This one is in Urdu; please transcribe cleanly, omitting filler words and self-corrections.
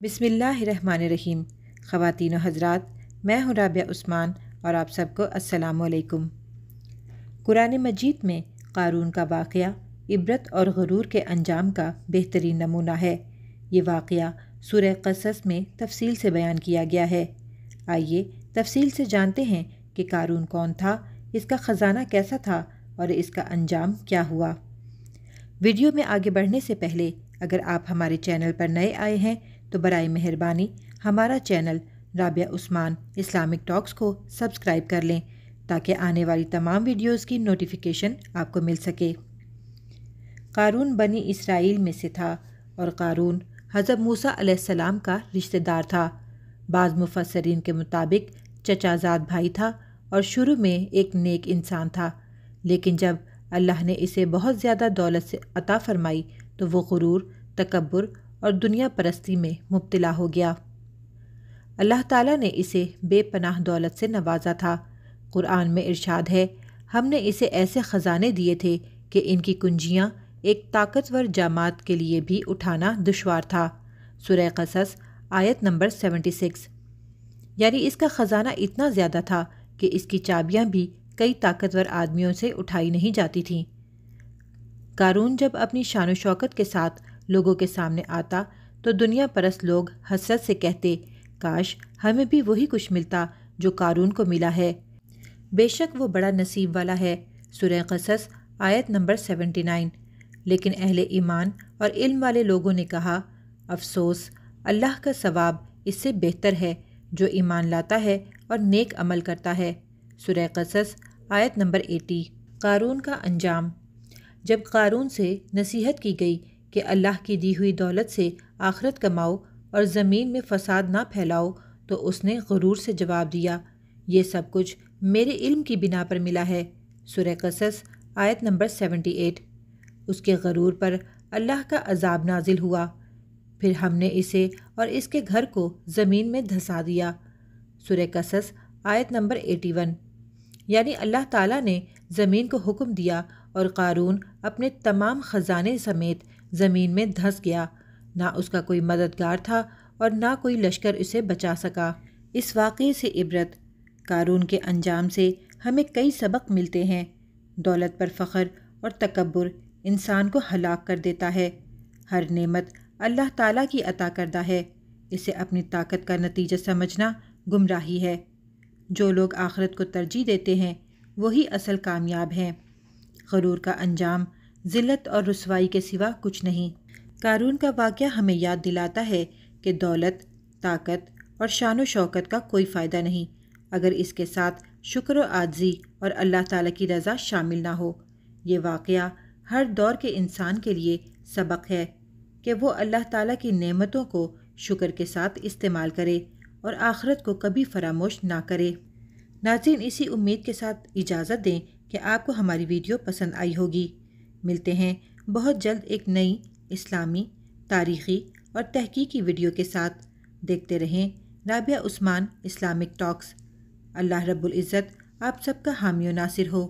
بسم اللہ الرحمن الرحیم۔ خواتین و حضرات، میں ہوں رابعہ عثمان اور آپ سب کو السلام علیکم۔ قرآن مجید میں قارون کا واقعہ عبرت اور غرور کے انجام کا بہترین نمونہ ہے۔ یہ واقعہ سورہ قصص میں تفصیل سے بیان کیا گیا ہے۔ آئیے تفصیل سے جانتے ہیں کہ قارون کون تھا، اس کا خزانہ کیسا تھا اور اس کا انجام کیا ہوا۔ ویڈیو میں آگے بڑھنے سے پہلے اگر آپ ہمارے چینل پر نئے آئے ہیں تو برائے مہربانی ہمارا چینل رابعہ عثمان اسلامک ٹاکس کو سبسکرائب کر لیں تاکہ آنے والی تمام ویڈیوز کی نوٹیفیکیشن آپ کو مل سکے۔ قارون بنی اسرائیل میں سے تھا اور قارون حضرت موسیٰ علیہ السلام کا رشتہ دار تھا۔ بعض مفسرین کے مطابق چچا زاد بھائی تھا اور شروع میں ایک نیک انسان تھا، لیکن جب اللہ نے اسے بہت زیادہ دولت سے عطا فرمائی تو وہ غرور، تکبر اور دنیا پرستی میں مبتلا ہو گیا۔ اللہ تعالیٰ نے اسے بے پناہ دولت سے نوازا تھا۔ قرآن میں ارشاد ہے، ہم نے اسے ایسے خزانے دیے تھے کہ ان کی کنجیاں ایک طاقتور جماعت کے لیے بھی اٹھانا دشوار تھا۔ سورہ قصص آیت نمبر 76۔ یعنی اس کا خزانہ اتنا زیادہ تھا کہ اس کی چابیاں بھی کئی طاقتور آدمیوں سے اٹھائی نہیں جاتی تھیں۔ قارون جب اپنی شان و شوکت کے ساتھ لوگوں کے سامنے آتا تو دنیا پرست لوگ حسرت سے کہتے، کاش ہمیں بھی وہی کچھ ملتا جو قارون کو ملا ہے، بے شک وہ بڑا نصیب والا ہے۔ سورہ قصص آیت نمبر 79۔ لیکن اہل ایمان اور علم والے لوگوں نے کہا، افسوس، اللہ کا ثواب اس سے بہتر ہے جو ایمان لاتا ہے اور نیک عمل کرتا ہے۔ سورہ قصص آیت نمبر 80۔ قارون کا انجام۔ جب قارون سے نصیحت کی گئی کہ اللہ کی دی ہوئی دولت سے آخرت کماؤ اور زمین میں فساد نہ پھیلاؤ تو اس نے غرور سے جواب دیا، یہ سب کچھ میرے علم کی بنا پر ملا ہے۔ سورہ قصص آیت نمبر 78۔ اس کے غرور پر اللہ کا عذاب نازل ہوا، پھر ہم نے اسے اور اس کے گھر کو زمین میں دھسا دیا۔ سورہ قصص آیت نمبر 81۔ یعنی اللہ تعالیٰ نے زمین کو حکم دیا اور قارون اپنے تمام خزانے سمیت زمین میں دھس گیا، نہ اس کا کوئی مددگار تھا اور نہ کوئی لشکر اسے بچا سکا۔ اس واقعے سے عبرت۔ قارون کے انجام سے ہمیں کئی سبق ملتے ہیں۔ دولت پر فخر اور تکبر انسان کو ہلاک کر دیتا ہے۔ ہر نعمت اللہ تعالیٰ کی عطا کردہ ہے، اسے اپنی طاقت کا نتیجہ سمجھنا گمراہی ہے۔ جو لوگ آخرت کو ترجیح دیتے ہیں وہی اصل کامیاب ہیں۔ غرور کا انجام ذلت اور رسوائی کے سوا کچھ نہیں۔ قارون کا واقعہ ہمیں یاد دلاتا ہے کہ دولت، طاقت اور شان و شوکت کا کوئی فائدہ نہیں اگر اس کے ساتھ شکر و عاجزی اور اللہ تعالیٰ کی رضا شامل نہ ہو۔ یہ واقعہ ہر دور کے انسان کے لیے سبق ہے کہ وہ اللہ تعالیٰ کی نعمتوں کو شکر کے ساتھ استعمال کرے اور آخرت کو کبھی فراموش نہ کرے۔ ناظرین، اسی امید کے ساتھ اجازت دیں کہ آپ کو ہماری ویڈیو پسند آئی ہوگی۔ ملتے ہیں بہت جلد ایک نئی اسلامی، تاریخی اور تحقیقی ویڈیو کے ساتھ۔ دیکھتے رہیں رابعہ عثمان اسلامک ٹاکس۔ اللہ رب العزت آپ سب کا حامی و ناصر ہو۔